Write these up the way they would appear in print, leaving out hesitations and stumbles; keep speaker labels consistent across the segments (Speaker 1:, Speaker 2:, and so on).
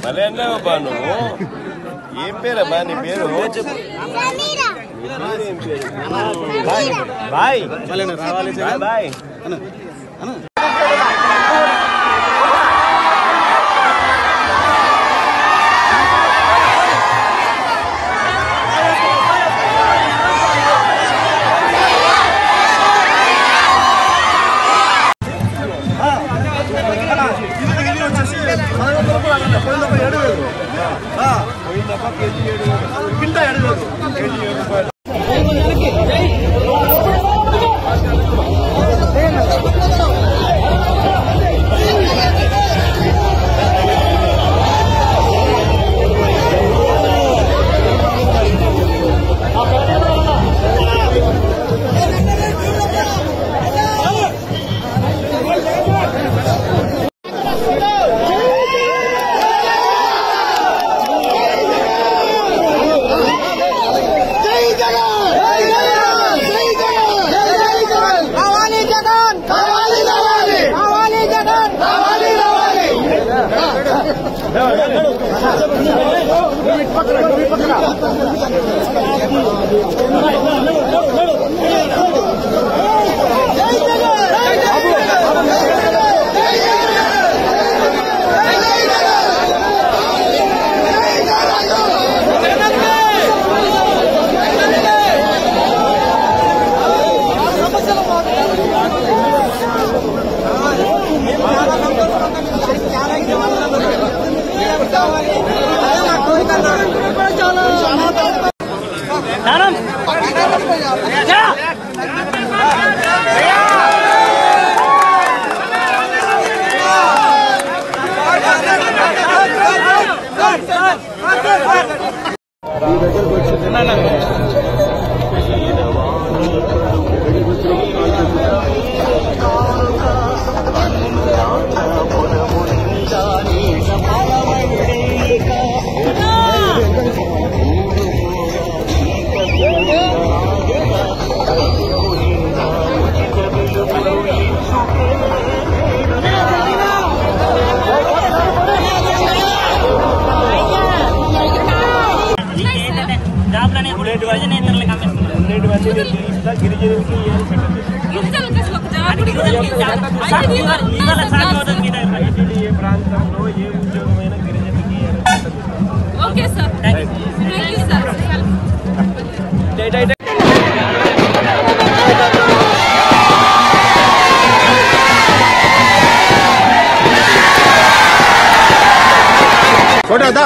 Speaker 1: భలే అన్నావు బా నువ్వు. ఏం పేరమ్మా నీ పేరు? Bye bye bye.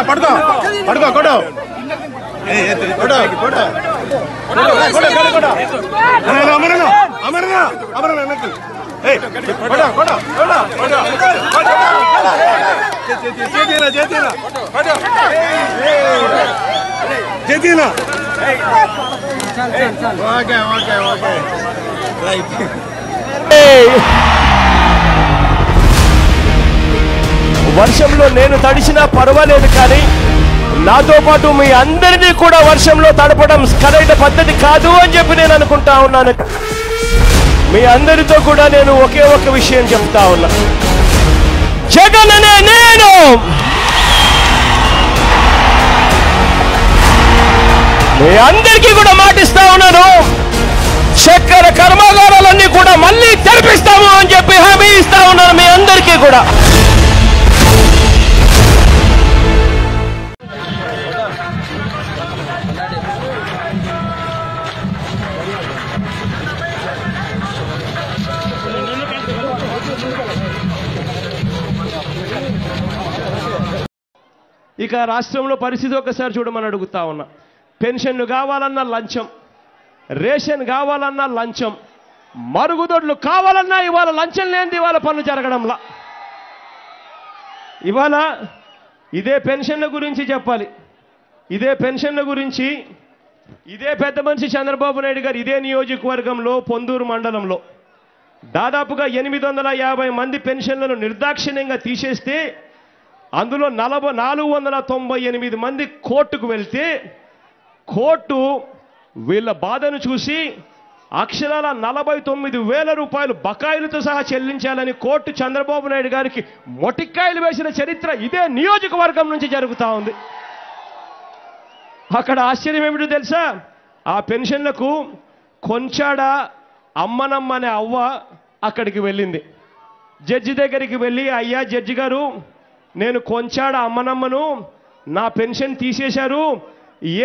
Speaker 2: పడుకో పడుకో కొడు
Speaker 1: వర్షంలో నేను తడిసినా పర్వాలేదు, కానీ నాతో పాటు మీ అందరినీ కూడా వర్షంలో తడపడం సరైన పద్ధతి కాదు అని చెప్పి నేను అనుకుంటా ఉన్నాను. మీ అందరితో కూడా నేను ఒకే ఒక విషయం చెప్తా ఉన్నా. జగన్ అనే నేను మీ అందరికీ కూడా మాటిస్తా ఉన్నాను, చక్కెర కర్మాగారాలన్నీ కూడా మళ్ళీ తెరిపిస్తాము అని చెప్పి హామీ ఇస్తా ఉన్నాను మీ అందరికీ కూడా. ఇక రాష్ట్రంలో పరిస్థితి ఒకసారి చూడమని అడుగుతా ఉన్నా. పెన్షన్లు కావాలన్నా లంచం, రేషన్ కావాలన్నా లంచం, మరుగుదొడ్లు కావాలన్నా ఇవాళ లంచం లేనిది ఇవాళ పనులు జరగడంలా. ఇవాళ ఇదే పెన్షన్ల గురించి చెప్పాలి. ఇదే పెన్షన్ల గురించి ఇదే పెద్ద మనిషి చంద్రబాబు నాయుడు గారు ఇదే నియోజకవర్గంలో పొందూరు మండలంలో దాదాపుగా 850 మంది పెన్షన్లను నిర్దాక్షిణ్యంగా తీసేస్తే అందులో 498 మంది కోర్టుకు వెళ్తే కోర్టు వీళ్ళ బాధను చూసి అక్షరాల 49,000 రూపాయలు బకాయిలతో సహా చెల్లించాలని కోర్టు చంద్రబాబు నాయుడు గారికి మొటిక్కాయలు వేసిన చరిత్ర ఇదే నియోజకవర్గం నుంచి జరుగుతూ ఉంది. అక్కడ ఆశ్చర్యం ఏమిటో తెలుసా? ఆ పెన్షన్లకు కొంచాడ అమ్మనమ్మ అనే అవ్వ అక్కడికి వెళ్ళింది. జడ్జి దగ్గరికి వెళ్ళి, అయ్యా జడ్జి గారు, నేను కొంచాడ అమ్మనమ్మను, నా పెన్షన్ తీసేశారు,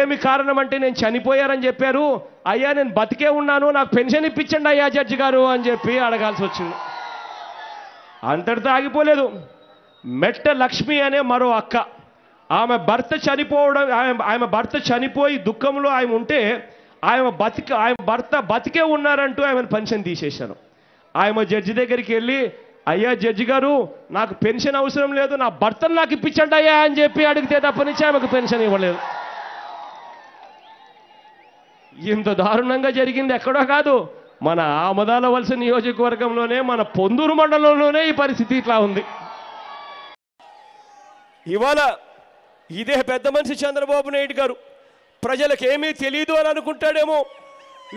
Speaker 1: ఏమి కారణం అంటే నేను చనిపోయారని చెప్పారు, అయ్యా నేను బతికే ఉన్నాను, నాకు పెన్షన్ ఇప్పించండి అయ్యా జడ్జి గారు అని చెప్పి అడగాల్సి వచ్చింది. అంతటితో ఆగిపోలేదు. మెట్ట లక్ష్మి అనే మరో అక్క, ఆమె భర్త చనిపోయి దుఃఖంలో ఆమె ఉంటే ఆమె భర్త బతికే ఉన్నారంటూ ఆమెను పెన్షన్ తీసేశారు. ఆమె జడ్జి దగ్గరికి వెళ్ళి, అయ్యా జడ్జి గారు, నాకు పెన్షన్ అవసరం లేదు, నా భర్తను నాకు ఇప్పించండి అయ్యా అని చెప్పి అడిగితే తప్ప నుంచి ఆమెకు పెన్షన్ ఇవ్వలేదు. ఇంత దారుణంగా జరిగింది ఎక్కడో కాదు, మన ఆమదాలవలస నియోజకవర్గంలోనే, మన పొందూరు మండలంలోనే ఈ పరిస్థితి ఇట్లా ఉంది. ఇవాళ ఇదే పెద్ద మనిషి చంద్రబాబు నాయుడు గారు ప్రజలకు ఏమీ తెలియదు అని అనుకుంటాడేమో,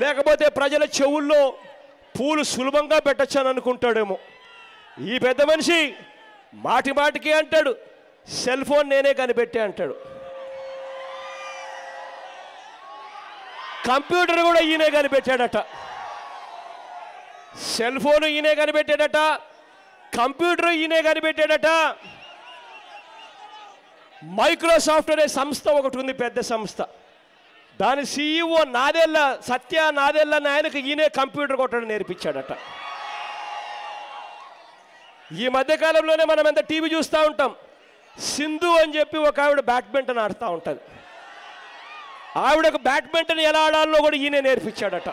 Speaker 1: లేకపోతే ప్రజల చెవుల్లో పూలు సులభంగా పెట్టచ్చు అని అనుకుంటాడేమో. ఈ పెద్ద మనిషి మాటి మాటికి అంటాడు, సెల్ ఫోన్ నేనే కనిపెట్టే అంటాడు, కంప్యూటర్ కూడా ఈయనే కనిపెట్టాడట, సెల్ ఫోన్ ఈయనే కనిపెట్టాడట, కంప్యూటర్ ఈయనే కనిపెట్టాడట. మైక్రోసాఫ్ట్ అనే సంస్థ ఒకటి ఉంది, పెద్ద సంస్థ, దాని CEO సత్య నాదెల్ల ఆయనకు ఈయనే కంప్యూటర్ కొట్టడం నేర్పించాడట. ఈ మధ్యకాలంలోనే మనం ఎంత టీవీ చూస్తూ ఉంటాం, సింధు అని చెప్పి ఒక ఆవిడ బ్యాడ్మింటన్ ఆడుతూ ఉంటుంది, ఆవిడకు బ్యాడ్మింటన్ ఎలా ఆడాలో కూడా ఈయనే నేర్పించాడట.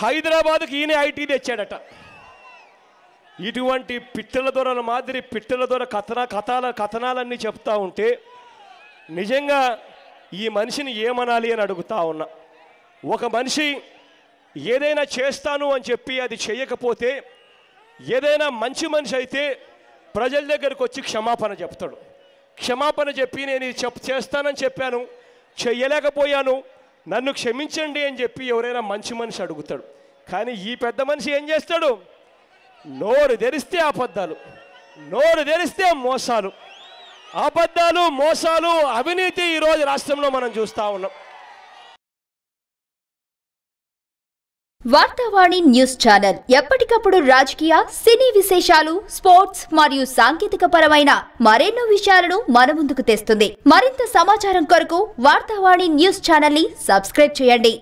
Speaker 1: హైదరాబాద్కి ఈయనే ఐటీ తెచ్చాడట. ఇటువంటి పిట్టల దొరల మాదిరి పిట్టల దొర కథనాలన్నీ చెప్తా ఉంటే నిజంగా ఈ మనిషిని ఏమనాలి అని అడుగుతా ఉన్నా. ఒక మనిషి ఏదైనా చేస్తాను అని చెప్పి అది చేయకపోతే, ఏదైనా మంచి మనిషి అయితే ప్రజల దగ్గరకు వచ్చి క్షమాపణ చెప్తాడు. క్షమాపణ చెప్పి నేను ఇది చేస్తానని చెప్పాను, చెయ్యలేకపోయాను, నన్ను క్షమించండి అని చెప్పి ఎవరైనా మంచి మనిషి అడుగుతాడు. కానీ ఈ పెద్ద మనిషి ఏం చేస్తాడు? నోరు తెరిస్తే అబద్ధాలు, నోరు తెరిస్తే మోసాలు, అబద్ధాలు, మోసాలు, అవినీతి ఈరోజు రాష్ట్రంలో మనం చూస్తూ ఉన్నాం.
Speaker 3: వార్తావాణి న్యూస్ ఛానల్ ఎప్పటికప్పుడు రాజకీయ, సినీ విశేషాలు, స్పోర్ట్స్ మరియు సాంకేతిక పరమైన మరెన్నో విషయాలను మన ముందుకు తెస్తుంది. మరింత సమాచారం కొరకు వార్తావాణి న్యూస్ ఛానల్ ని సబ్స్క్రైబ్ చేయండి.